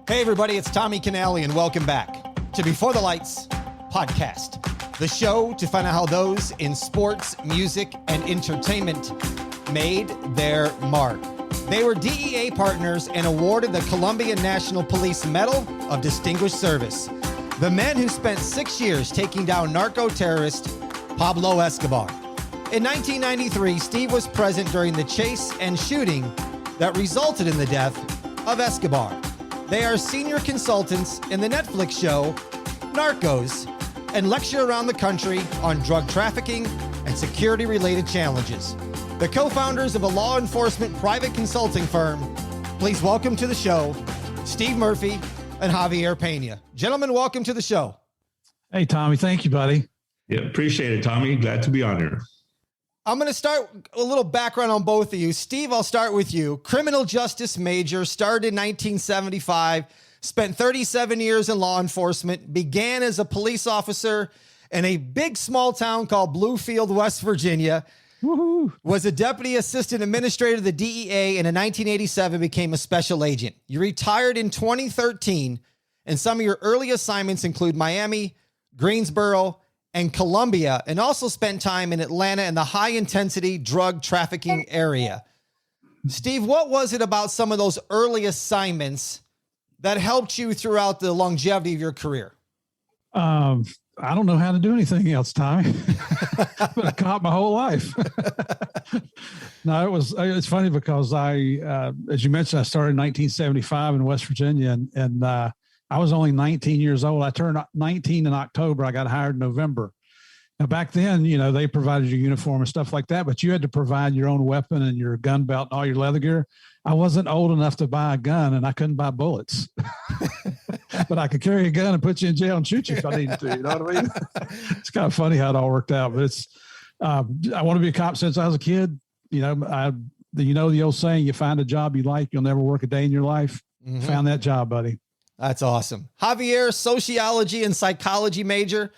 Hey everybody, it's Tommy Canale and welcome back to Before the Lights podcast, the show to find out how those in sports, music, and entertainment made their mark. They were DEA partners and awarded the Colombian National Police Medal of Distinguished Service. The men who spent 6 years taking down narco-terrorist Pablo Escobar. In 1993, Steve was present during the chase and shooting that resulted in the death of Escobar. They are senior consultants in the Netflix show Narcos and lecture around the country on drug trafficking and security-related challenges. The co-founders of a law enforcement private consulting firm. Please welcome to the show, Steve Murphy and Javier Pena. Gentlemen, welcome to the show. Hey, Tommy. Thank you, buddy. Yeah, appreciate it, Tommy. Glad to be on here. I'm going to start a little background on both of you. Steve, I'll start with you. Criminal justice major, started in 1975, spent 37 years in law enforcement, began as a police officer in a big small town called Bluefield, West Virginia. Woo-hoo. Was a deputy assistant administrator of the DEA, and in 1987 became a special agent. You retired in 2013, and some of your early assignments include Miami, Greensboro, and Colombia, and also spent time in Atlanta in the high-intensity drug trafficking area. Steve, what was it about some of those early assignments that helped you throughout the longevity of your career? I don't know how to do anything else, Tommy. I've been a cop my whole life. No, it's funny because as you mentioned, I started in 1975 in West Virginia, and I was only 19 years old. I turned 19 in October. I got hired in November. Now, back then, they provided your uniform and stuff like that, but you had to provide your own weapon and your gun belt and all your leather gear. I wasn't old enough to buy a gun, and I couldn't buy bullets. But I could carry a gun and put you in jail and shoot you if I needed to. You know what I mean? It's kind of funny how it all worked out. But I want to be a cop since I was a kid. The old saying, you find a job you like, you'll never work a day in your life. Mm-hmm. Found that job, buddy. That's awesome. Javier, sociology and psychology major.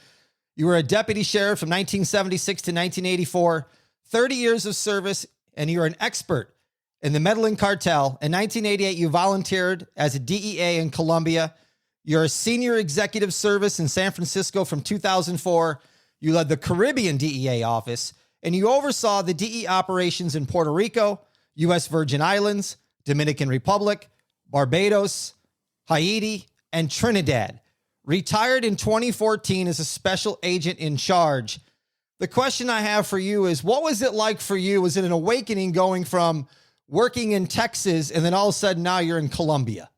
You were a deputy sheriff from 1976 to 1984, 30 years of service, and you're an expert in the Medellin cartel. In 1988, you volunteered as a DEA in Colombia. You're a senior executive service in San Francisco from 2004. You led the Caribbean DEA office, and you oversaw the DEA operations in Puerto Rico, U.S. Virgin Islands, Dominican Republic, Barbados, Haiti, and Trinidad. Retired in 2014 as a special agent in charge. The question I have for you is, what was it like for you? Was it an awakening going from working in Texas and then all of a sudden now you're in Colombia?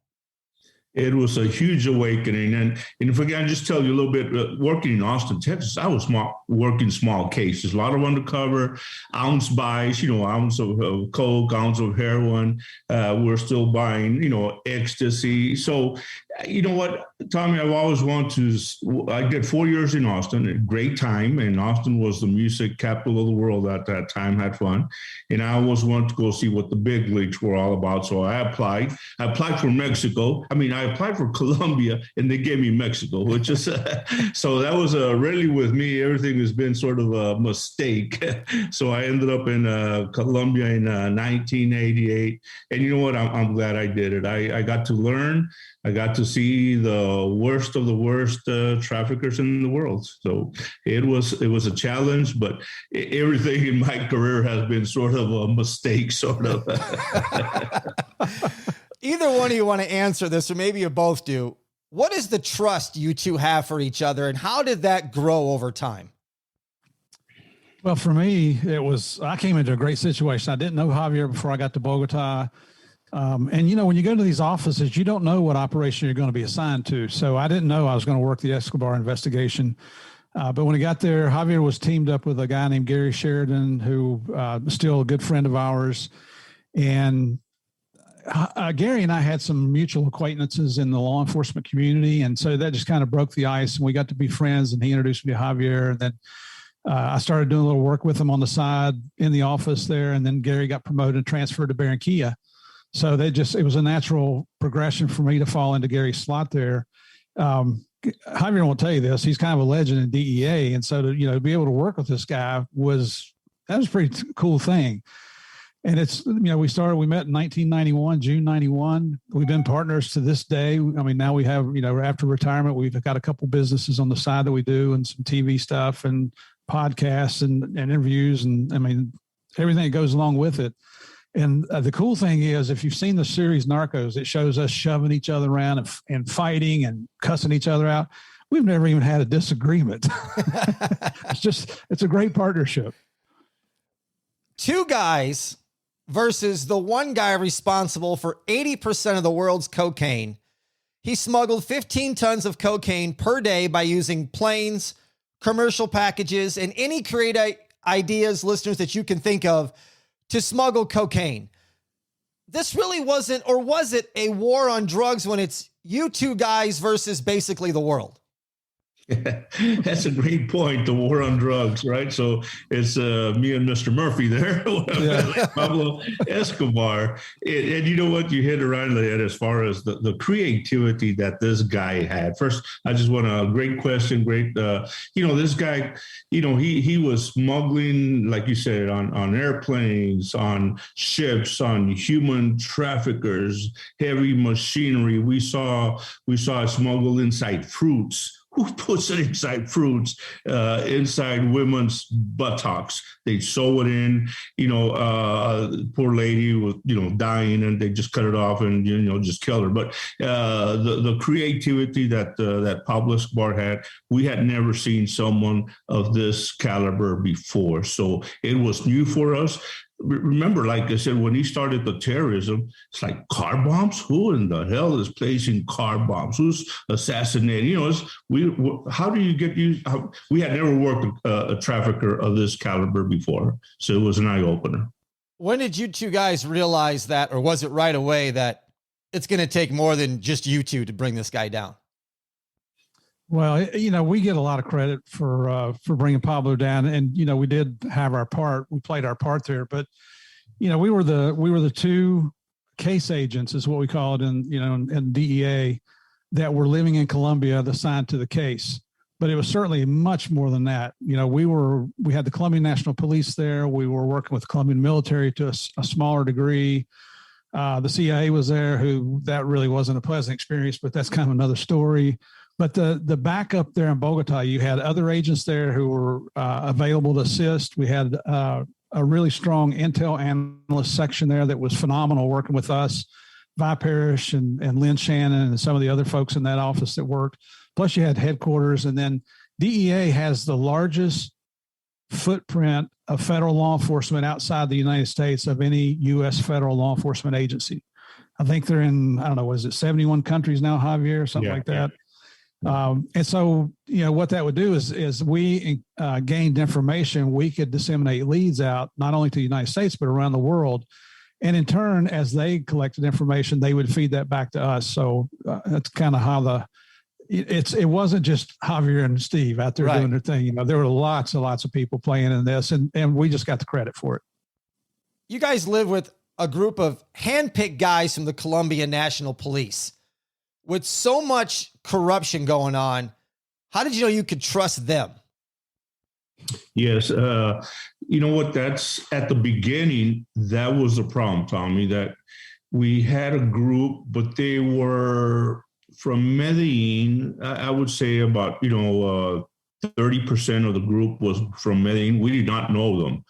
It was a huge awakening. And if I can just tell you a little bit, working in Austin, Texas, I was working small cases, a lot of undercover, ounce buys, ounce of coke, ounce of heroin. We're still buying, ecstasy. So, you know what, Tommy, I've always wanted to, I did 4 years in Austin, a great time. And Austin was the music capital of the world at that time, had fun. And I always wanted to go see what the big leagues were all about. So I applied for Mexico. I applied for Colombia and they gave me Mexico, which is, so that was really with me, everything has been sort of a mistake. So I ended up in Colombia in 1988. And you know what, I'm glad I did it. I got to learn. I got to see the worst of the worst traffickers in the world. So it was a challenge, but everything in my career has been sort of a mistake, sort of. Either one of you want to answer this, or maybe you both do. What is the trust you two have for each other, and how did that grow over time? Well, for me, I came into a great situation. I didn't know Javier before I got to Bogota. And when you go to these offices, you don't know what operation you're going to be assigned to. So I didn't know I was going to work the Escobar investigation. But when I got there, Javier was teamed up with a guy named Gary Sheridan, who is still a good friend of ours. And Gary and I had some mutual acquaintances in the law enforcement community. And so that just kind of broke the ice, and we got to be friends, and he introduced me to Javier. And then I started doing a little work with him on the side in the office there. And then Gary got promoted and transferred to Barranquilla. So it was a natural progression for me to fall into Gary's slot there. Javier won't tell you this. He's kind of a legend in DEA. And so to be able to work with this guy was a pretty cool thing. And it's, we met in 1991, June 91. We've been partners to this day. I mean, now we have, after retirement, we've got a couple businesses on the side that we do and some TV stuff and podcasts and interviews. And I mean, everything that goes along with it. And the cool thing is, if you've seen the series Narcos, it shows us shoving each other around and fighting and cussing each other out. We've never even had a disagreement. It's a great partnership. Two guys versus the one guy responsible for 80% of the world's cocaine. He smuggled 15 tons of cocaine per day by using planes, commercial packages, and any creative ideas, listeners, that you can think of to smuggle cocaine. This really wasn't, or was it, a war on drugs when it's you two guys versus basically the world? That's a great point. The war on drugs, right? So it's me and Mr. Murphy there, Pablo Escobar. And you know what? You hit it right on the head as far as the creativity that this guy had. First, I just want a great question. Great. This guy, he was smuggling, like you said, on airplanes, on ships, on human traffickers, heavy machinery. We saw smuggle inside fruits. Who puts it inside fruits, inside women's buttocks? They sew it in, poor lady was, dying, and they just cut it off and, just kill her. But the creativity that Pablo Escobar had, we had never seen someone of this caliber before. So it was new for us. Remember, like I said, when he started the terrorism, it's like car bombs. Who in the hell is placing car bombs? Who's assassinating? How do you get used? We had never worked a trafficker of this caliber before, so it was an eye opener. When did you two guys realize that, or was it right away that it's going to take more than just you two to bring this guy down? Well, we get a lot of credit for bringing Pablo down, and we did have our part. We played our part there, but we were the two case agents, is what we call it in DEA, that were living in Colombia, assigned to the case. But it was certainly much more than that. We had the Colombian National Police there. We were working with the Colombian military to a smaller degree. The CIA was there, that really wasn't a pleasant experience, but that's kind of another story. But the backup there in Bogota, you had other agents there who were available to assist. We had a really strong intel analyst section there that was phenomenal, working with us, Vi Parrish and Lynn Shannon and some of the other folks in that office that worked. Plus you had headquarters, and then DEA has the largest footprint of federal law enforcement outside the United States of any U.S. federal law enforcement agency. I think they're in, I don't know, was it 71 countries now, Javier, something like that? And so, what that would do is we gained information. We could disseminate leads out, not only to the United States, but around the world. And in turn, as they collected information, they would feed that back to us. So that's kind of how it wasn't just Javier and Steve out there doing their thing. There were lots and lots of people playing in this, and we just got the credit for it. You guys live with a group of handpicked guys from the Colombian National Police. With so much corruption going on, how did you know you could trust them? Yes. You know what? That's at the beginning. That was the problem, Tommy, that we had a group, but they were from Medellin. I would say about, 30% of the group was from Medellin. We did not know them.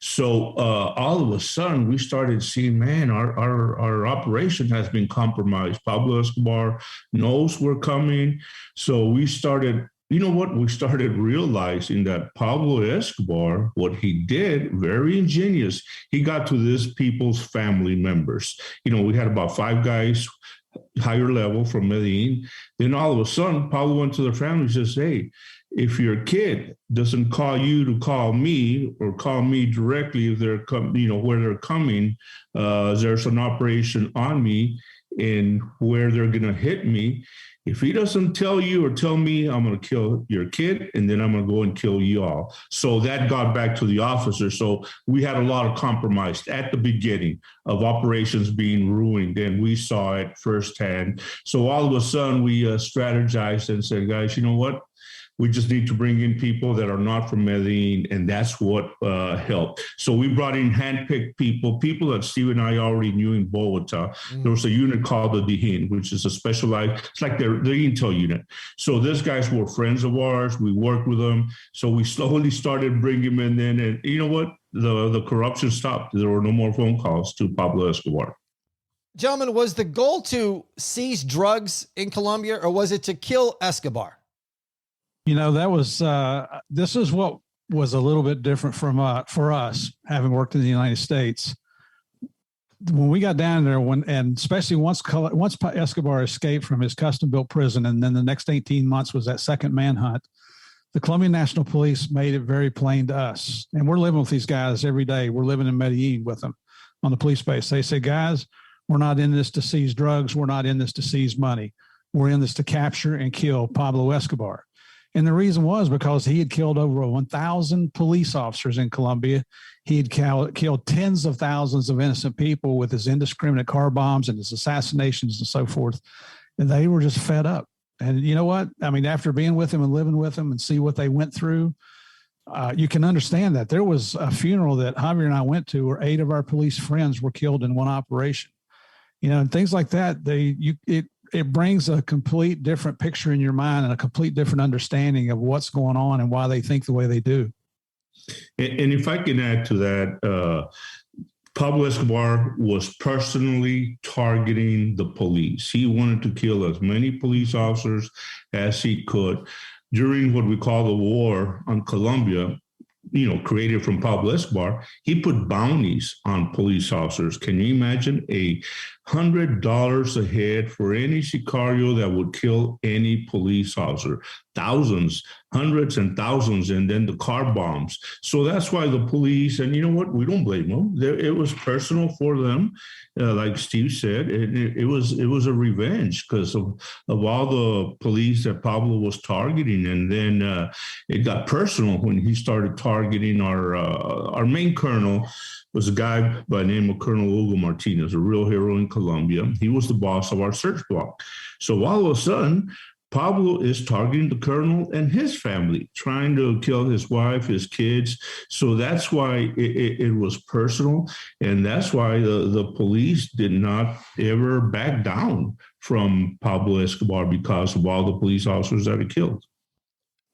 So all of a sudden, we started seeing, man, our operation has been compromised. Pablo Escobar knows we're coming. So we started, we started realizing that Pablo Escobar, what he did, very ingenious, he got to these people's family members. We had about 5 guys, higher level from Medellin. Then all of a sudden, Pablo went to their family and says, hey, if your kid doesn't call you to call me or call me directly if they're where they're coming, there's an operation on me and where they're going to hit me. If he doesn't tell you or tell me, I'm going to kill your kid, and then I'm going to go and kill you all. So that got back to the officer. So we had a lot of compromise at the beginning of operations being ruined, and we saw it firsthand. So all of a sudden we strategized and said, guys, you know what? We just need to bring in people that are not from Medellin, and that's what helped. So we brought in handpicked people that Steve and I already knew in Bogota. There was a unit called the DEA, which is a specialized, it's like their intel unit. So these guys were friends of ours. We worked with them. So we slowly started bringing them in, and you know what? The corruption stopped. There were no more phone calls to Pablo Escobar. Gentlemen, was the goal to seize drugs in Colombia, or was it to kill Escobar? You know, that was, this is what was a little bit different from for us, having worked in the United States. When we got down there, and especially once Escobar escaped from his custom-built prison, and then the next 18 months was that second manhunt, the Colombian National Police made it very plain to us. And we're living with these guys every day. We're living in Medellin with them on the police base. They say, guys, we're not in this to seize drugs. We're not in this to seize money. We're in this to capture and kill Pablo Escobar. And the reason was because he had killed over 1,000 police officers in Colombia. He had killed tens of thousands of innocent people with his indiscriminate car bombs and his assassinations and so forth. And they were just fed up. And you know what? I mean, after being with him and living with him and see what they went through, you can understand that. There was a funeral that Javier and I went to where 8 of our police friends were killed in one operation. You know, and things like that, it brings a complete different picture in your mind and a complete different understanding of what's going on and why they think the way they do. And if I can add to that, Pablo Escobar was personally targeting the police. He wanted to kill as many police officers as he could. During what we call the war on Colombia, you know, created from Pablo Escobar, he put bounties on police officers. Can you imagine $100 a head for any sicario that would kill any police officer? Thousands, hundreds and thousands, and then the car bombs. So that's why the police, and you know what, we don't blame them. It was personal for them. Like Steve said, it was a revenge because of all the police that Pablo was targeting. And then it got personal when he started targeting our main colonel. Was a guy by the name of Colonel Hugo Martinez, a real hero in Colombia. He was the boss of our search block. So all of a sudden, Pablo is targeting the colonel and his family, trying to kill his wife, his kids. So that's why it was personal. And that's why the police did not ever back down from Pablo Escobar because of all the police officers that he killed.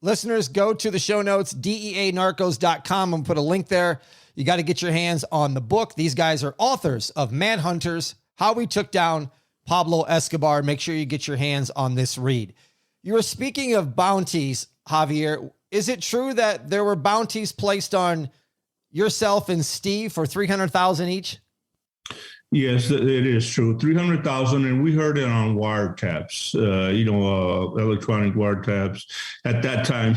Listeners, go to the show notes, DEANarcos.com, and put a link there. You got to get your hands on the book. These guys are authors of Manhunters, How We Took Down Pablo Escobar. Make sure you get your hands on this read. You were speaking of bounties, Javier. Is it true that there were bounties placed on yourself and Steve for $300,000 each? Yes, it is true. 300,000, and we heard it on wiretaps. Electronic wiretaps. At that time,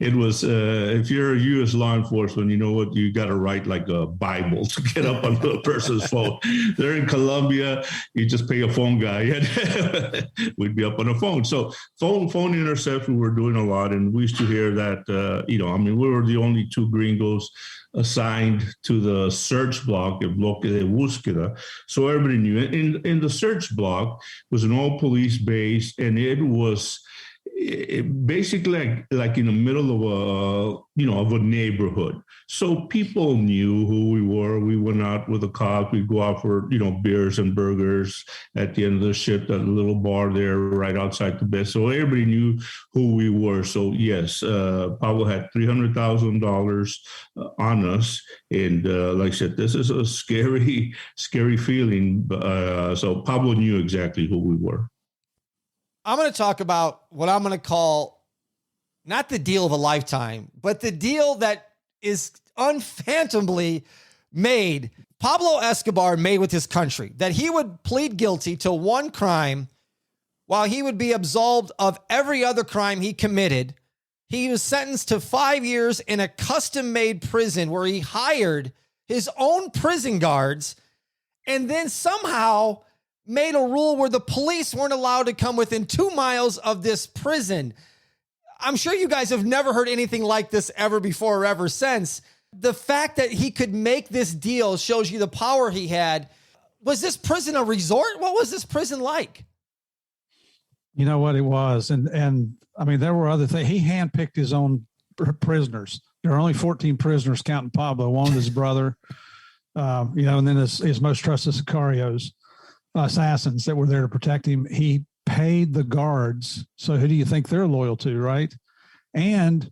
it was. If you're a U.S. law enforcement, you know what, you got to write like a Bible to get up on the person's phone. They're in Colombia. You just pay a phone guy, and we'd be up on the phone. So phone interception, we're doing a lot, and we used to hear that. We were the only 2 gringos assigned to the search block, el bloque de búsqueda. So everybody knew it. In the search block was an old police base, and it was basically like in the middle of a neighborhood. So people knew who we were. We went out with the cops. We'd go out for, beers and burgers at the end of the shift at a little bar there right outside the base. So everybody knew who we were. So yes, Pablo had $300,000 on us. And like I said, this is a scary, scary feeling. So Pablo knew exactly who we were. I'm going to talk about what I'm going to call not the deal of a lifetime, but the deal that is unphantomably made. Pablo Escobar made with his country that he would plead guilty to one crime while he would be absolved of every other crime he committed. He was sentenced to 5 years in a custom-made prison where he hired his own prison guards and then somehow made a rule where the police weren't allowed to come within 2 miles of this prison. I'm sure you guys have never heard anything like this ever before or ever since. The fact that he could make this deal shows you the power he had. Was this prison a resort? What was this prison like? You know what it was. And I mean, there were other things. He handpicked his own prisoners. There are only 14 prisoners counting Pablo, one with his brother, and then his most trusted sicarios, assassins that were there to protect him. He paid the guards. So who do you think they're loyal to, right? And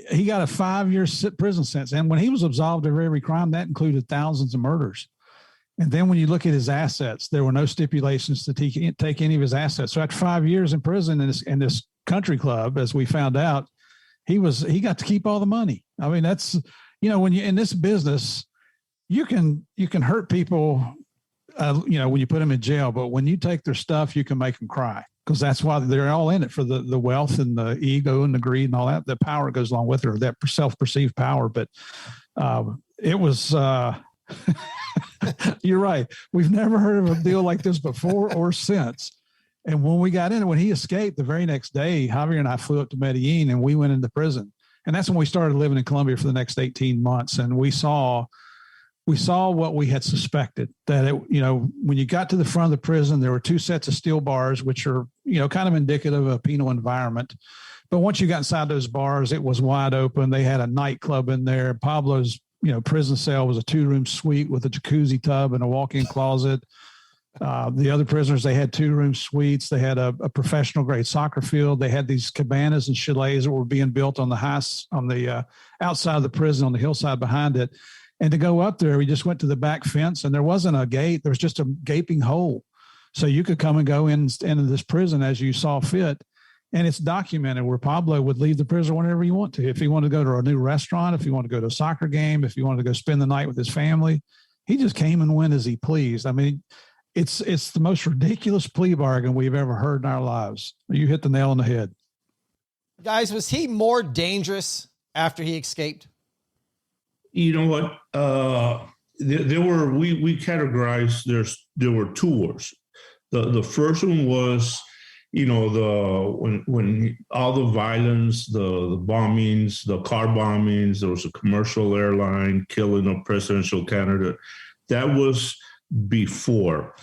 he got a 5-year prison sentence. And when he was absolved of every crime, that included thousands of murders. And then when you look at his assets, there were no stipulations to take any of his assets. So after 5 years in prison in this country club, as we found out, he got to keep all the money. I mean, that's, when you're in this business, you can hurt people, when you put them in jail, but when you take their stuff, you can make them cry, because that's why they're all in it, for the wealth and the ego and the greed and all that. The power goes along with it, or that self-perceived power. But it was, you're right. We've never heard of a deal like this before or since. And when we got in it, when he escaped, the very next day, Javier and I flew up to Medellin and we went into prison. And that's when we started living in Colombia for the next 18 months. And we saw what we had suspected, that when you got to the front of the prison, there were 2 sets of steel bars, which are, kind of indicative of a penal environment. But once you got inside those bars, it was wide open. They had a nightclub in there. Pablo's, prison cell was a 2-room suite with a jacuzzi tub and a walk-in closet. The other prisoners, they had 2-room suites. They had a professional grade soccer field. They had these cabanas and chalets that were being built on the outside of the prison, on the hillside behind it. And to go up there, we just went to the back fence, and there wasn't a gate. There was just a gaping hole. So you could come and go into this prison as you saw fit. And it's documented where Pablo would leave the prison whenever he wanted to. If he wanted to go to a new restaurant, if he wanted to go to a soccer game, if he wanted to go spend the night with his family, he just came and went as he pleased. I mean, it's the most ridiculous plea bargain we've ever heard in our lives. You hit the nail on the head. Guys, was he more dangerous after he escaped? You know what? There were, we categorized, there were 2 wars. The first one was, when all the violence, the bombings, the car bombings, there was a commercial airline killing a presidential candidate. That was before.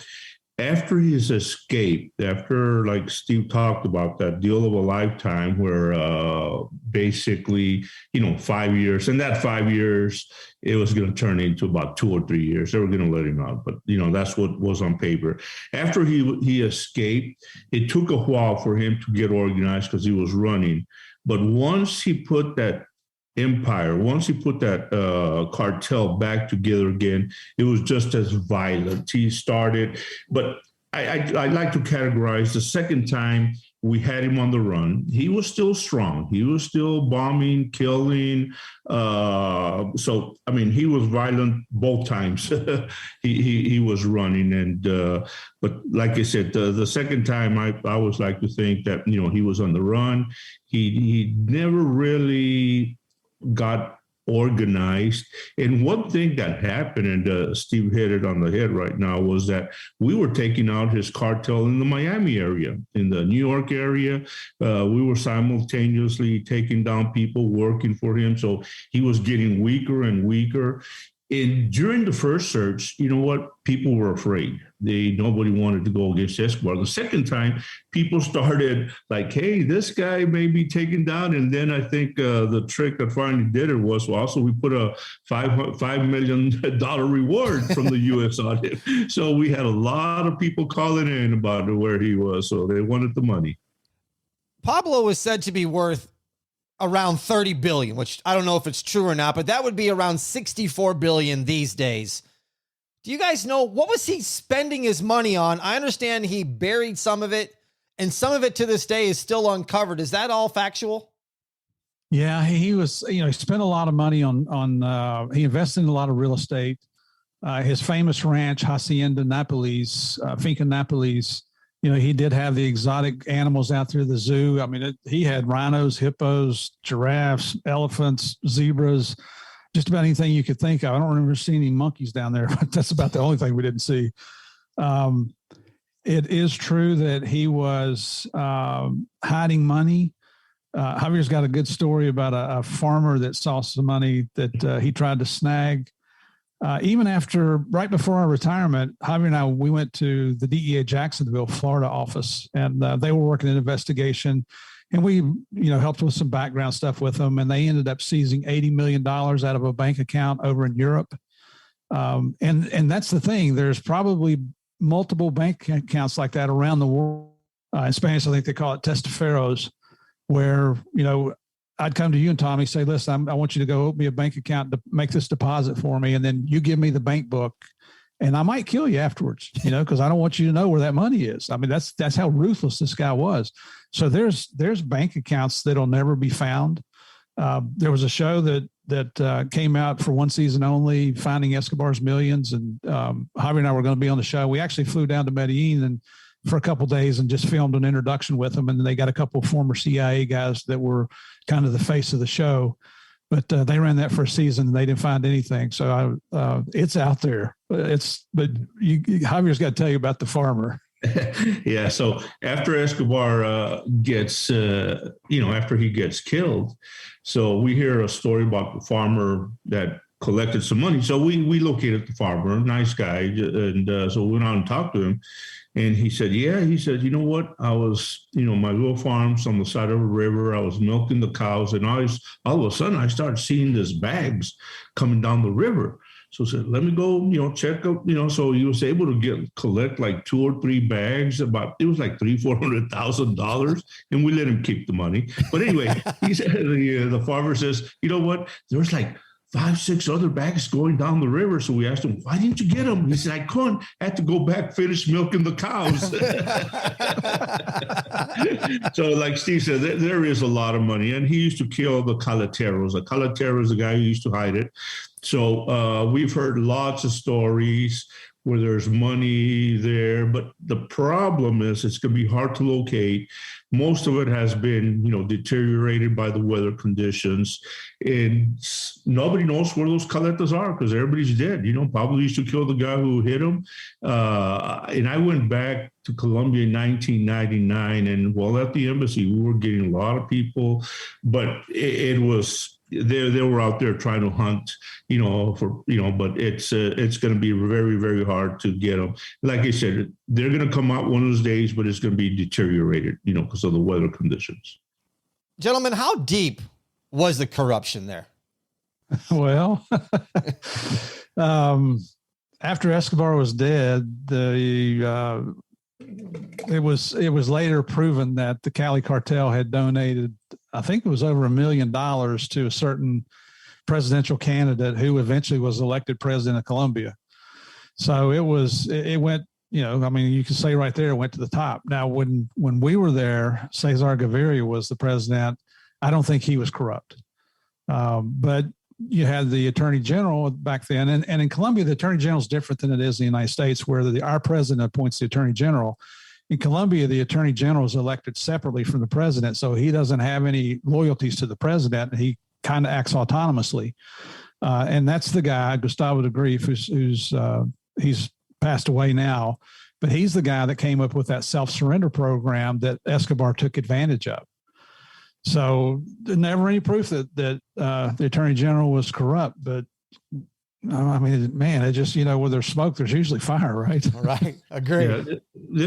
After his escape, after, like Steve talked about, that deal of a lifetime where basically, 5 years, and that 5 years, it was going to turn into about 2 or 3 years. They were going to let him out, but, that's what was on paper. After he escaped, it took a while for him to get organized because he was running. But once he put that empire, once he put that cartel back together again, it was just as violent. He started, but I like to categorize the second time we had him on the run. He was still strong. He was still bombing, killing. So, I mean, he was violent both times. he was running. And, but like I said, the second time I always like to think that, he was on the run. He never really got organized. And one thing that happened, and Steve hit it on the head right now, was that we were taking out his cartel in the Miami area, in the New York area. We were simultaneously taking down people working for him. So he was getting weaker and weaker. And during the first search, you know what? People were afraid. Nobody wanted to go against Escobar. The second time, people started like, hey, this guy may be taken down. And then I think the trick that finally did it was also we put a $5 million reward from the U.S. on him. So we had a lot of people calling in about where he was. So they wanted the money. Pablo was said to be worth around 30 billion, which I don't know if it's true or not, but that would be around 64 billion these days. Do you guys know what was he spending his money on? I understand he buried some of it, and some of it to this day is still uncovered. Is that all factual? Yeah, he was, he spent a lot of money on he invested in a lot of real estate. His famous ranch, Hacienda Nápoles, Finca Nápoles, he did have the exotic animals out there at the zoo. I mean, he had rhinos, hippos, giraffes, elephants, zebras, just about anything you could think of. I don't remember seeing any monkeys down there, but that's about the only thing we didn't see. It is true that he was hiding money. Javier's got a good story about a farmer that saw some money that he tried to snag. even right before our retirement, Javier and we went to the DEA Jacksonville, Florida office, and they were working an investigation, and we, helped with some background stuff with them, and they ended up seizing $80 million out of a bank account over in Europe. And that's the thing. There's probably multiple bank accounts like that around the world. In Spanish, I think they call it testaferros, where, I'd come to you and Tommy, say, listen, I want you to go open me a bank account to make this deposit for me. And then you give me the bank book, and I might kill you afterwards, because I don't want you to know where that money is. I mean, that's how ruthless this guy was. So there's bank accounts that'll never be found. There was a show that came out for one season only, Finding Escobar's Millions. And Javier and I were going to be on the show. We actually flew down to Medellin and for a couple of days and just filmed an introduction with them. And then they got a couple of former CIA guys that were kind of the face of the show, but they ran that for a season and they didn't find anything. So it's out there. Javier's got to tell you about the farmer. Yeah. So after Escobar after he gets killed, so we hear a story about the farmer that collected some money. So we located the farmer, nice guy. And so we went out and talked to him. And he said, you know what? I was, my little farm's on the side of a river. I was milking the cows, and all of a sudden I started seeing these bags coming down the river. So I said, let me go, check up, so he was able to collect like 2 or 3 bags, it was like $300,000-$400,000, and we let him keep the money. But anyway, he said, the farmer says, you know what? There's like 5-6 other bags going down the river. So we asked him, why didn't you get them? He said, I couldn't. I had to go back, finish milking the cows. So like Steve said, there is a lot of money. And he used to kill the calateros. A calatero is the guy who used to hide it. So we've heard lots of stories where there's money there, but the problem is it's going to be hard to locate. Most of it has been, deteriorated by the weather conditions, and nobody knows where those caletas are because everybody's dead. Pablo used to kill the guy who hit him. And I went back to Colombia in 1999, and while at the embassy, we were getting a lot of people, but it was, they were out there trying to hunt, but it's going to be very, very hard to get them. Like I said, they're going to come out one of those days, but it's going to be deteriorated, because of the weather conditions. Gentlemen, how deep was the corruption there? Well, after Escobar was dead, it was later proven that the Cali cartel had donated, I think it was over $1 million to a certain presidential candidate who eventually was elected president of Colombia. So it went, you can say right there, it went to the top. Now, when we were there, Cesar Gaviria was the president. I don't think he was corrupt. But you had the attorney general back then. And in Colombia, the attorney general is different than it is in the United States, where our president appoints the attorney general. In Colombia, the attorney general is elected separately from the president, so he doesn't have any loyalties to the president. He kind of acts autonomously. And that's the guy, Gustavo de Grief, he's passed away now, but he's the guy that came up with that self-surrender program that Escobar took advantage of. So never any proof that the attorney general was corrupt, but it just, where there's smoke, there's usually fire, right? Right. Agree. Yeah,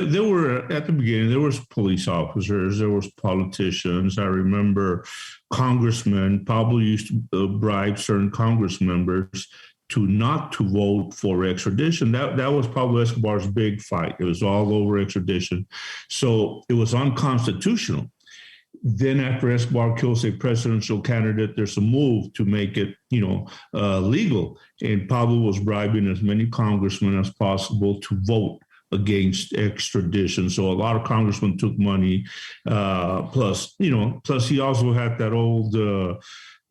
there were, at the beginning, there was police officers, there was politicians. I remember congressmen. Pablo used to bribe certain Congress members not to vote for extradition. That was Pablo Escobar's big fight. It was all over extradition. So it was unconstitutional. Then after Escobar kills a presidential candidate, there's a move to make it, legal. And Pablo was bribing as many congressmen as possible to vote against extradition. So a lot of congressmen took money. Plus he also had that old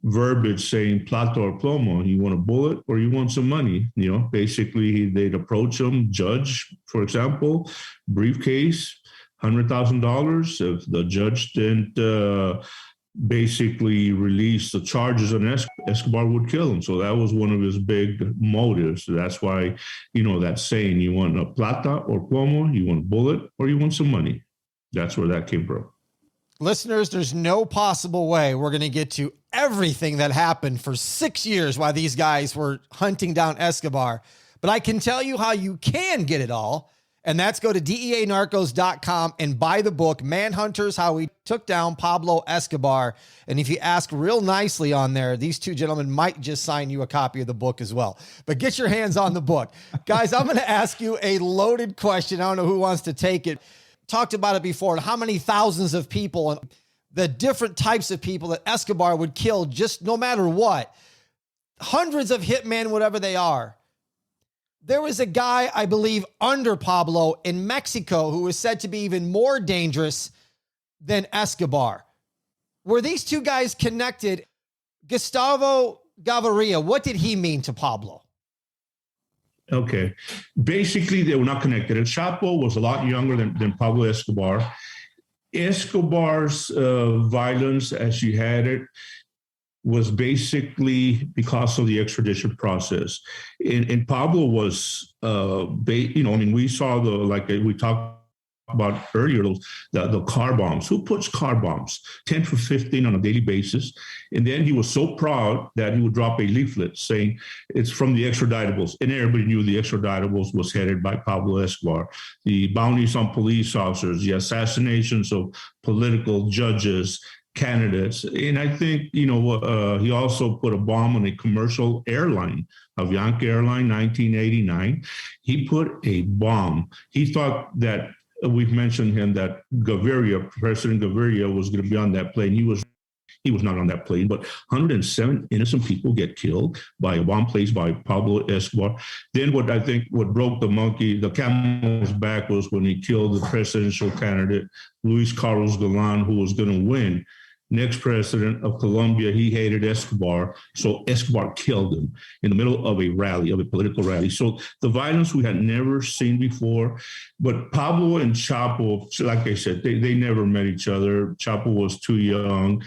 verbiage saying plata or plomo. You want a bullet or you want some money? Basically they'd approach him, judge, for example, briefcase, $100,000. If the judge didn't basically release the charges on Escobar, would kill him. So that was one of his big motives. That's why, that saying, you want a plata or plomo, you want a bullet or you want some money. That's where that came from. Listeners, there's no possible way we're going to get to everything that happened for 6 years while these guys were hunting down Escobar. But I can tell you how you can get it all. And that's go to DEANarcos.com and buy the book, Manhunters, How We Took Down Pablo Escobar. And if you ask real nicely on there, these two gentlemen might just sign you a copy of the book as well. But get your hands on the book. Guys, I'm going to ask you a loaded question. I don't know who wants to take it. Talked about it before, how many thousands of people and the different types of people that Escobar would kill just no matter what. Hundreds of hitmen, whatever they are. There was a guy, I believe, under Pablo in Mexico who was said to be even more dangerous than Escobar. Were these two guys connected? Gustavo Gaviria, what did he mean to Pablo? Okay. Basically, they were not connected. El Chapo was a lot younger than Pablo Escobar. Escobar's violence, as you had it, was basically because of the extradition process. And Pablo was, we saw like we talked about earlier, the car bombs. Who puts car bombs? 10 for 15 on a daily basis. And then he was so proud that he would drop a leaflet saying it's from the extraditables. And everybody knew the extraditables was headed by Pablo Escobar. The bounties on police officers, the assassinations of political judges, candidates. And I think, he also put a bomb on a commercial airline, Avianca Airline, 1989. He put a bomb. He thought that, we've mentioned him, that President Gaviria was going to be on that plane. He was not on that plane, but 107 innocent people get killed by a bomb placed by Pablo Escobar. Then what broke the camel's back was when he killed the presidential candidate, Luis Carlos Galan, who was going to win. Next president of Colombia, he hated Escobar, so Escobar killed him in the middle of a political rally. So the violence we had never seen before. But Pablo and Chapo, like I said, they never met each other. Chapo was too young.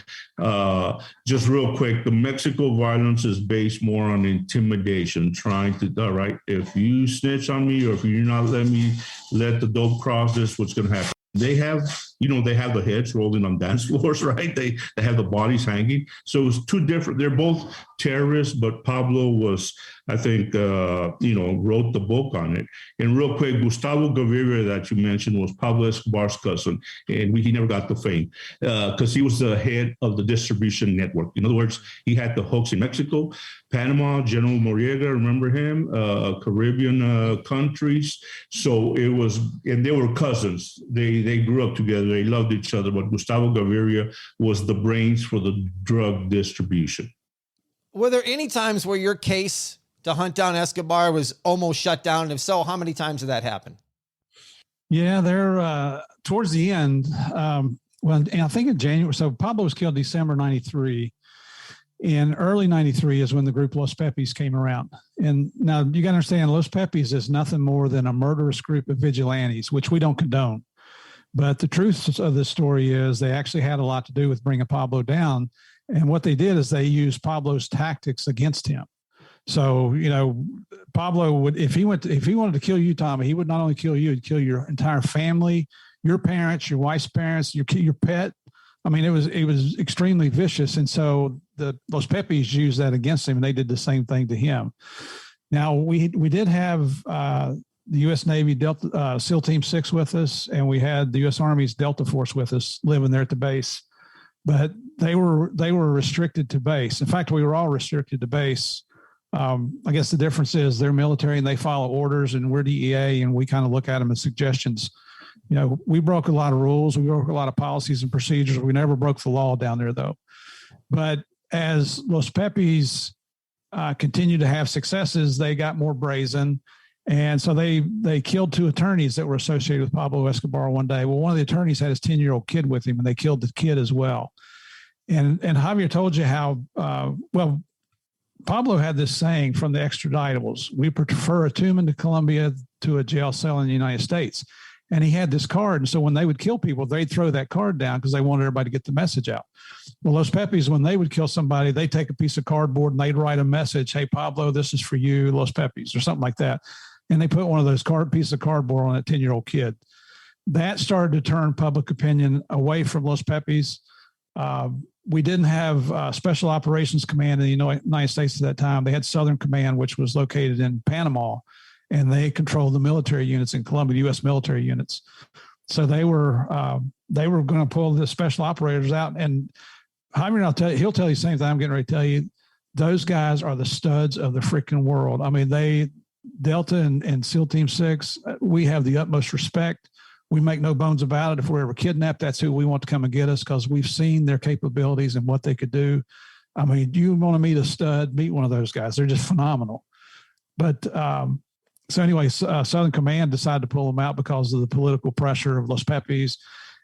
Just real quick, the Mexico violence is based more on intimidation, trying to, all right, if you snitch on me or if you're not let the dope cross, this what's going to happen. They have the heads rolling on dance floors, right? They have the bodies hanging. So it was two different. They're both terrorists, but Pablo was, I think, wrote the book on it. And real quick, Gustavo Gaviria that you mentioned was Pablo Escobar's cousin, and he never got the fame because he was the head of the distribution network. In other words, he had the hooks in Mexico, Panama, General Noriega, remember him, Caribbean countries. So it was, and they were cousins. They grew up together. They loved each other, but Gustavo Gaviria was the brains for the drug distribution. Were there any times where your case to hunt down Escobar was almost shut down? And if so, how many times did that happen? Yeah, they're towards the end. And I think in January, so Pablo was killed December 93. In early 93 is when the group Los Pepis came around. And now you got to understand, Los Pepis is nothing more than a murderous group of vigilantes, which we don't condone. But the truth of the story is they actually had a lot to do with bringing Pablo down. And what they did is they used Pablo's tactics against him. So, Pablo would, if he wanted to kill you, Tommy, he would not only kill you, he'd kill your entire family, your parents, your wife's parents, your pet. I mean, it was extremely vicious. And so the Los Pepis used that against him, and they did the same thing to him. Now, we did have the U.S. Navy Delta SEAL Team 6 with us, and we had the U.S. Army's Delta Force with us living there at the base. But they were restricted to base. In fact, we were all restricted to base. I guess the difference is they're military and they follow orders, and we're DEA, and we kind of look at them as suggestions. We broke a lot of rules. We broke a lot of policies and procedures. We never broke the law down there, though. But as Los Pepis continued to have successes, they got more brazen. And so they killed two attorneys that were associated with Pablo Escobar one day. Well, one of the attorneys had his 10-year-old kid with him, and they killed the kid as well. And Javier told you how, Pablo had this saying from the extraditables: we prefer a tomb in Colombia to a jail cell in the United States. And he had this card. And so when they would kill people, they'd throw that card down because they wanted everybody to get the message out. Well, Los Pepis, when they would kill somebody, they'd take a piece of cardboard and they'd write a message: hey, Pablo, this is for you, Los Pepis, or something like that. And they put one of those pieces of cardboard on a 10-year-old kid. that started to turn public opinion away from Los Pepes. We didn't have Special Operations Command in the United States at that time. They had Southern Command, which was located in Panama, and they controlled the military units in Colombia, U.S. military units. So they were going to pull the special operators out. And Javier, he'll tell you the same thing I'm getting ready to tell you. Those guys are the studs of the freaking world. I mean, Delta and SEAL Team 6, we have the utmost respect. We make no bones about it. If we're ever kidnapped, that's who we want to come and get us, because we've seen their capabilities and what they could do. I mean, you want to meet a stud, meet one of those guys. They're just phenomenal. But so anyway, Southern Command decided to pull them out because of the political pressure of Los Pepes.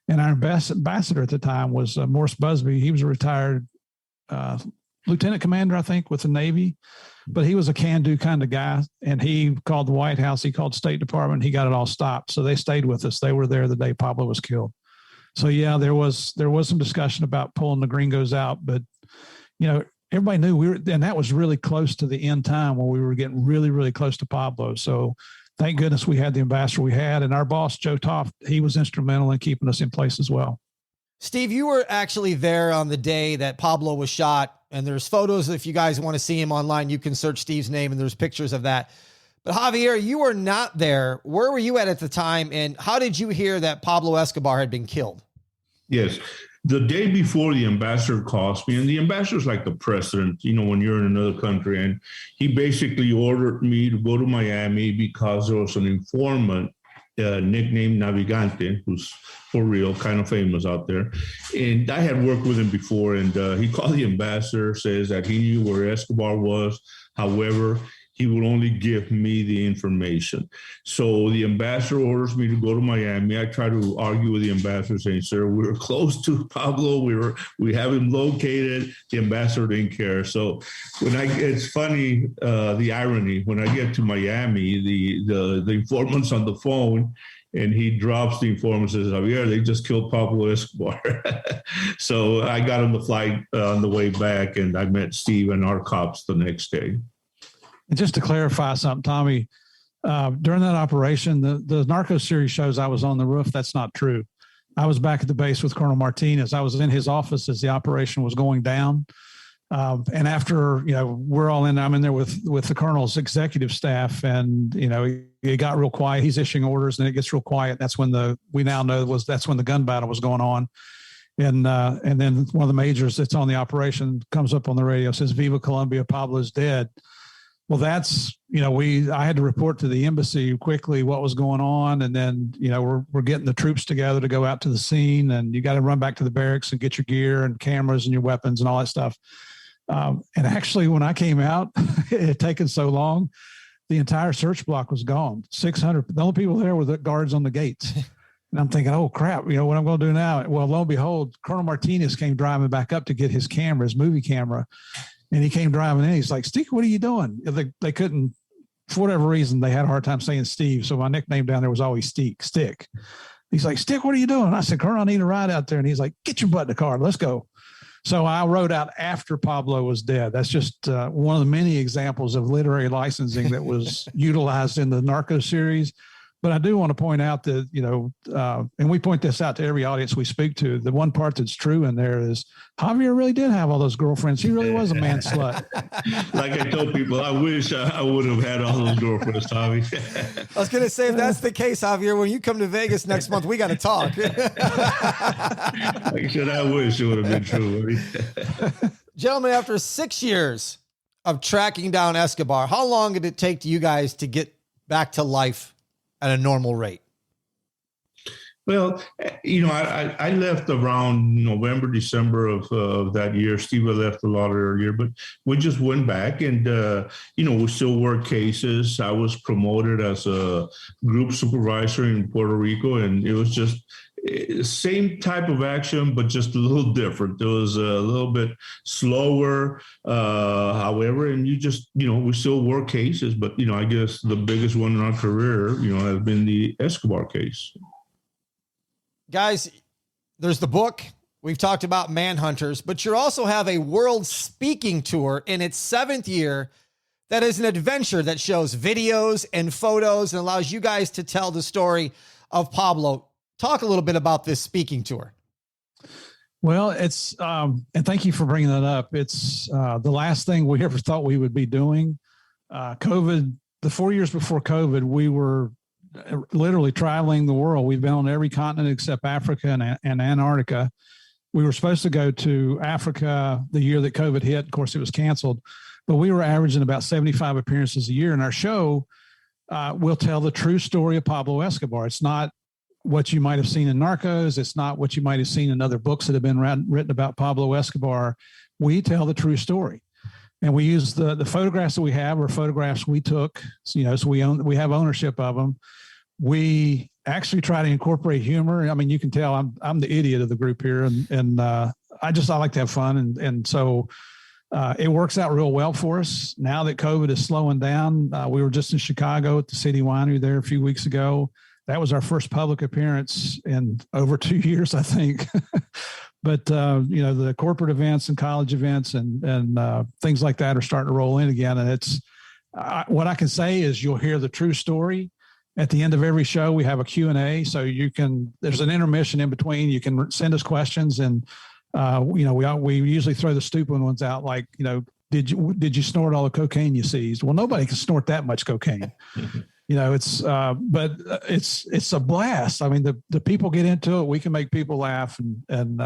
And our ambassador at the time was Morris Busby. He was a retired lieutenant commander, I think, with the Navy. But he was a can-do kind of guy, and he called the White House. He called the State Department. He got it all stopped. So they stayed with us. They were there the day Pablo was killed. So yeah, there was some discussion about pulling the gringos out, but everybody knew and that was really close to the end time when we were getting really, really close to Pablo. So thank goodness we had the ambassador we had, and our boss Joe Toft. He was instrumental in keeping us in place as well. Steve, you were actually there on the day that Pablo was shot, and there's photos. If you guys want to see him online, you can search Steve's name, and there's pictures of that. But Javier, you were not there. Where were you at the time, and how did you hear that Pablo Escobar had been killed? Yes. The day before, the ambassador calls me, and the ambassador's like the president, when you're in another country. And he basically ordered me to go to Miami because there was an informant nicknamed Navigante, who's for real, kind of famous out there. And I had worked with him before, and he called the ambassador, says that he knew where Escobar was. However, he would only give me the information. So the ambassador orders me to go to Miami. I try to argue with the ambassador, saying, sir, we were close to Pablo. We have him located. The ambassador didn't care. So it's funny, the irony, when I get to Miami, the informant's on the phone, and he drops the informant and says, Javier, they just killed Pablo Escobar. So I got on the flight on the way back, and I met Steve and our cops the next day. And just to clarify something, Tommy, during that operation, the Narcos series shows I was on the roof. That's not true. I was back at the base with Colonel Martinez. I was in his office as the operation was going down. And after, we're all I'm in there with the Colonel's executive staff, and, it got real quiet. He's issuing orders, and it gets real quiet. That's when that's when the gun battle was going on. And then one of the majors that's on the operation comes up on the radio, says, Viva Colombia, Pablo's dead. Well, that's, I had to report to the embassy quickly what was going on. And then, we're getting the troops together to go out to the scene, and you got to run back to the barracks and get your gear and cameras and your weapons and all that stuff. And actually, when I came out, it had taken so long, the entire search block was gone. 600, the only people there were the guards on the gates. And I'm thinking, oh crap, what I'm going to do now? Well, lo and behold, Colonel Martinez came driving back up to get his camera, his movie camera. And he came driving in. He's like, Steve, what are you doing? They couldn't, for whatever reason, they had a hard time saying Steve. So my nickname down there was always Stick. He's like, Stick, what are you doing? And I said, Colonel, I need a ride out there. And he's like, get your butt in the car. Let's go. So I rode out after Pablo was dead. That's just one of the many examples of literary licensing that was utilized in the Narco series. But I do want to point out that, and we point this out to every audience we speak to, the one part that's true in there is Javier really did have all those girlfriends. He really was a man slut. Like I told people, I wish I would have had all those girlfriends, Tommy. I was going to say, if that's the case, Javier, when you come to Vegas next month, we got to talk. Like I said, I wish it would have been true. Gentlemen, after 6 years of tracking down Escobar, how long did it take to you guys to get back to life at a normal rate? Well, I left around November, December of that year. Steve left a lot earlier, but we just went back and, we still work cases. I was promoted as a group supervisor in Puerto Rico, and it was just same type of action, but just a little different. It was a little bit slower, however, and we still work cases, but, I guess the biggest one in our career, has been the Escobar case. Guys, there's the book. We've talked about Manhunters, but you also have a world speaking tour in its 7th year that is an adventure that shows videos and photos and allows you guys to tell the story of Pablo. Talk a little bit about this speaking tour. Well, it's, and thank you for bringing that up. It's the last thing we ever thought we would be doing. COVID, the 4 years before COVID, we were literally traveling the world. We've been on every continent except Africa and Antarctica. We were supposed to go to Africa the year that COVID hit. Of course, it was canceled, but we were averaging about 75 appearances a year. And our show will tell the true story of Pablo Escobar. It's not what you might have seen in Narcos. It's not what you might have seen in other books that have been written about Pablo Escobar. We tell the true story. And we use the photographs that we have are photographs we took, so we have ownership of them. We actually try to incorporate humor. I mean, you can tell I'm the idiot of the group here, and I like to have fun, and so it works out real well for us. Now that COVID is slowing down, we were just in Chicago at the City Winery there a few weeks ago. That was our first public appearance in over 2 years, I think. But the corporate events and college events and things like that are starting to roll in again. And it's what I can say is you'll hear the true story. At the end of every show, we have a Q&A. So there's an intermission in between. You can send us questions. And, we usually throw the stupid ones out like, did you snort all the cocaine you seized? Well, nobody can snort that much cocaine. It's a blast. I mean, the people get into it. We can make people laugh and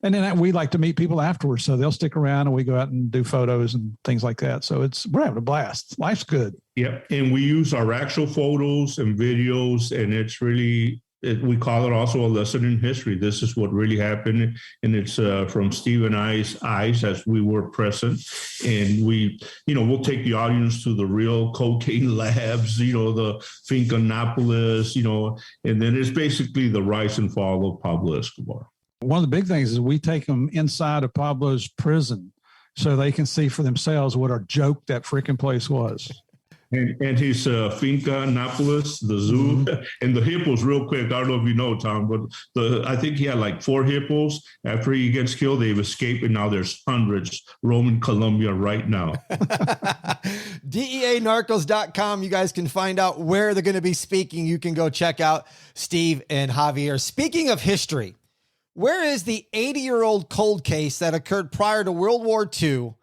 then we like to meet people afterwards. So they'll stick around and we go out and do photos and things like that. So we're having a blast. Life's good. Yep. And we use our actual photos and videos, and it's really, we call it also a lesson in history. This is what really happened. And it's from Steve and I's eyes as we were present. And we'll take the audience to the real cocaine labs, the Finca Annapolis, and then it's basically the rise and fall of Pablo Escobar. One of the big things is we take them inside of Pablo's prison so they can see for themselves what a joke that freaking place was. And his Finca Annapolis, the zoo, and the hippos, real quick. I don't know if you know, Tom, but I think he had like 4 hippos. After he gets killed, they've escaped, and now there's hundreds roaming Colombia right now. DEANarcos.com. You guys can find out where they're going to be speaking. You can go check out Steve and Javier. Speaking of history, where is the 80-year-old cold case that occurred prior to World War II?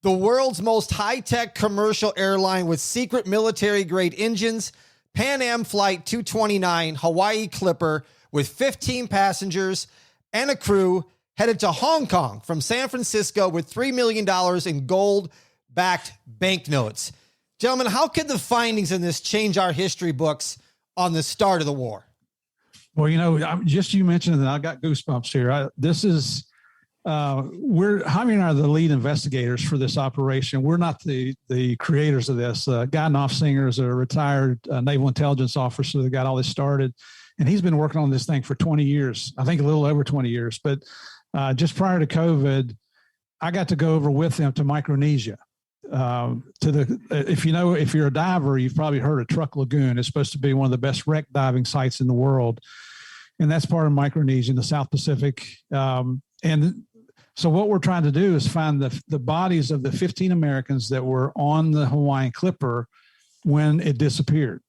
The world's most high-tech commercial airline with secret military-grade engines, Pan Am Flight 229 Hawaii Clipper with 15 passengers and a crew headed to Hong Kong from San Francisco with $3 million in gold-backed banknotes. Gentlemen, how could the findings in this change our history books on the start of the war? Well, you mentioned that I got goosebumps here. Javier and I are the lead investigators for this operation. We're not the creators of this. Guy Knopfsinger is a retired naval intelligence officer that got all this started, and he's been working on this thing for 20 years. I think a little over 20 years. But just prior to COVID, I got to go over with him to Micronesia. If you're a diver, you've probably heard of Truck Lagoon. It's supposed to be one of the best wreck diving sites in the world. And that's part of Micronesia in the South Pacific. And so what we're trying to do is find the bodies of the 15 Americans that were on the Hawaiian Clipper when it disappeared.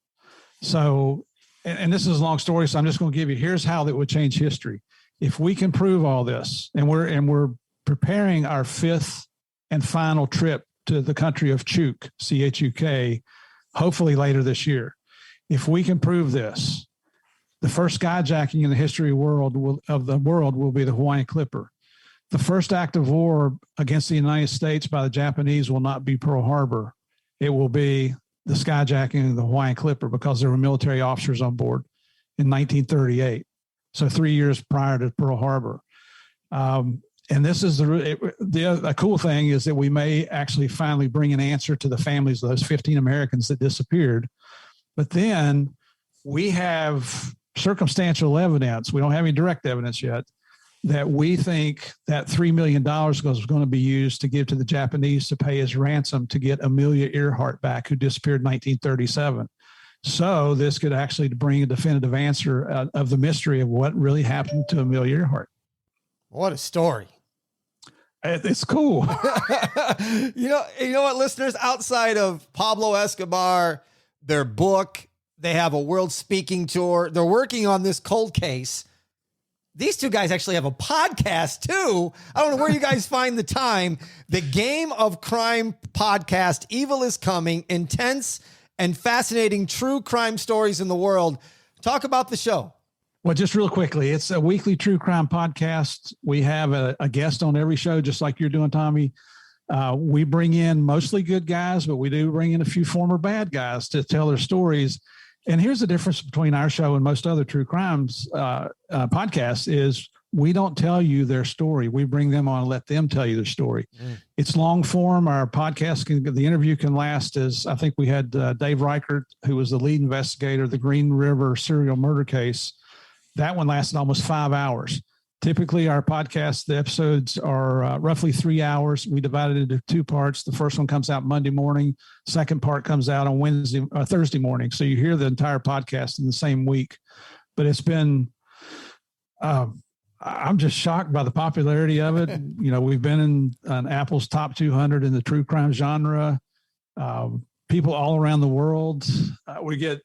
So, and this is a long story, so I'm just going to give you, here's how that would change history. If we can prove all this, and we're preparing our 5th and final trip to the country of Chuk, C-H-U-K, hopefully later this year. If we can prove this, the first skyjacking in the history of the world will be the Hawaiian Clipper. The first act of war against the United States by the Japanese will not be Pearl Harbor. It will be the skyjacking of the Hawaiian Clipper because there were military officers on board in 1938. So 3 years prior to Pearl Harbor. And this is the cool thing is that we may actually finally bring an answer to the families of those 15 Americans that disappeared. But then we have circumstantial evidence. We don't have any direct evidence yet that we think that $3 million was going to be used to give to the Japanese to pay as ransom to get Amelia Earhart back, who disappeared in 1937. So this could actually bring a definitive answer of the mystery of what really happened to Amelia Earhart. What a story. It's cool. You know what, listeners, outside of Pablo Escobar, their book, They have a world speaking tour. They're working on this cold case. These two guys actually have a podcast too. I don't know where you guys find the time. The Game of Crime podcast, Evil is Coming, intense and fascinating true crime stories in the world. Talk about the show. Well, just real quickly, it's a weekly true crime podcast. We have a guest on every show, just like you're doing, Tommy. We bring in mostly good guys, but we do bring in a few former bad guys to tell their stories. And here's the difference between our show and most other true crimes podcasts is we don't tell you their story. We bring them on and let them tell you their story. It's long form. Our podcast, the interview can last as I think we had Dave Reichert, who was the lead investigator of the Green River serial murder case. That one lasted almost 5 hours. Typically, our podcast, the episodes are roughly 3 hours. We divide it into two parts. The first one comes out Monday morning. Second part comes out on Thursday morning. So you hear the entire podcast in the same week. But it's been, I'm just shocked by the popularity of it. You know, we've been in Apple's top 200 in the true crime genre. People all around the world. We get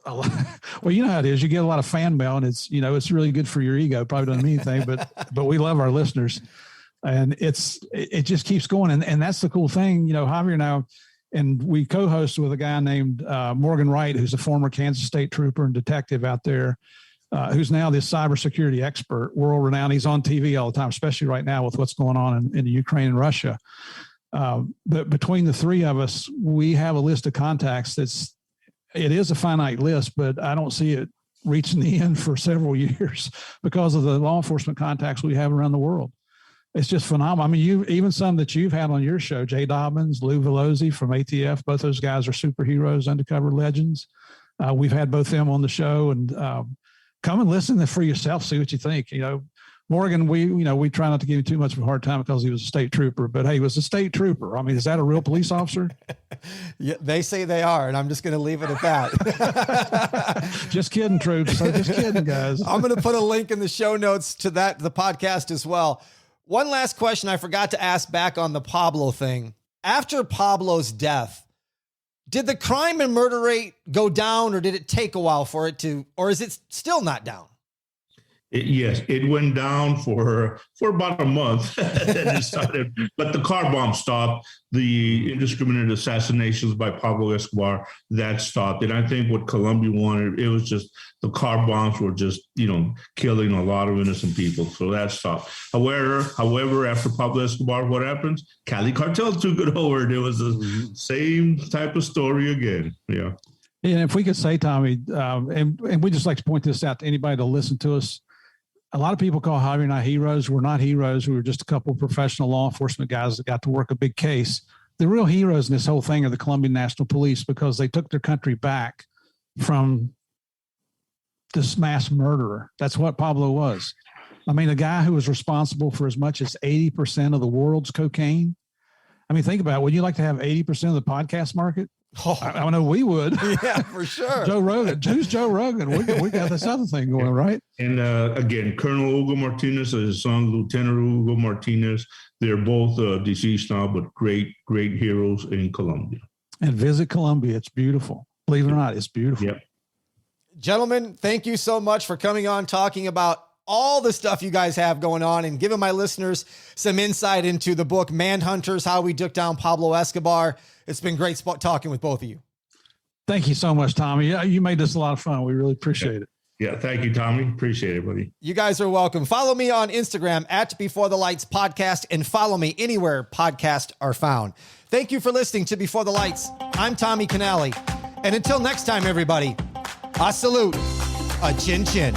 well, you know how it is. You get a lot of fan mail, and it's it's really good for your ego. Probably doesn't mean anything, but we love our listeners, and it just keeps going. And that's the cool thing, Javier and I, and we co-host with a guy named Morgan Wright, who's a former Kansas State trooper and detective out there, who's now this cybersecurity expert, world renowned. He's on TV all the time, especially right now with what's going on in Ukraine and Russia. But between the three of us, we have a list of contacts it is a finite list, but I don't see it reaching the end for several years because of the law enforcement contacts we have around the world. It's just phenomenal. I mean, even some that you've had on your show, Jay Dobbins, Lou Velozzi from ATF, both those guys are superheroes, undercover legends. We've had both them on the show, and come and listen for yourself, see what you think. Morgan, we try not to give him too much of a hard time because he was a state trooper, but hey, he was a state trooper. I mean, is that a real police officer? Yeah, they say they are, and I'm just going to leave it at that. Just kidding, troops. So just kidding, guys. I'm going to put a link in the show notes to the podcast as well. One last question I forgot to ask back on the Pablo thing. After Pablo's death, did the crime and murder rate go down, or did it take a while for it to, or is it still not down? Yes, it went down for about a month. Then it started, but the car bomb stopped. The indiscriminate assassinations by Pablo Escobar, that stopped. And I think what Colombia wanted, it was just the car bombs were just, killing a lot of innocent people. So that stopped. However, after Pablo Escobar, what happens? Cali cartel took it over. And it was the same type of story again. Yeah. And if we could say, Tommy, and we just like to point this out to anybody to listen to us. A lot of people call Javier and I heroes. We're not heroes. We were just a couple of professional law enforcement guys that got to work a big case. The real heroes in this whole thing are the Colombian National Police, because they took their country back from this mass murderer. That's what Pablo was. I mean, a guy who was responsible for as much as 80% of the world's cocaine. I mean, think about it. Would you like to have 80% of the podcast market? Oh, I know we would. Yeah, for sure. Joe Rogan. Who's Joe Rogan? We got this other thing going, right? And again, Colonel Hugo Martinez, his son, Lieutenant Hugo Martinez, they're both deceased now, but great heroes in Colombia. And visit Colombia. It's beautiful. Believe it or not, it's beautiful. Yep. Gentlemen, thank you so much for coming on, talking about all the stuff you guys have going on and giving my listeners some insight into the book Manhunters, how we took down Pablo Escobar. It's been great talking with both of you. Thank you so much, Tommy. Yeah, you made this a lot of fun. We really appreciate it. Yeah, thank you, Tommy. Appreciate it, buddy. You guys are welcome. Follow me on Instagram at Before the Lights Podcast, and follow me anywhere podcasts are found. Thank you for listening to Before the Lights. I'm Tommy Canale. And until next time, everybody, a salute, a chin chin.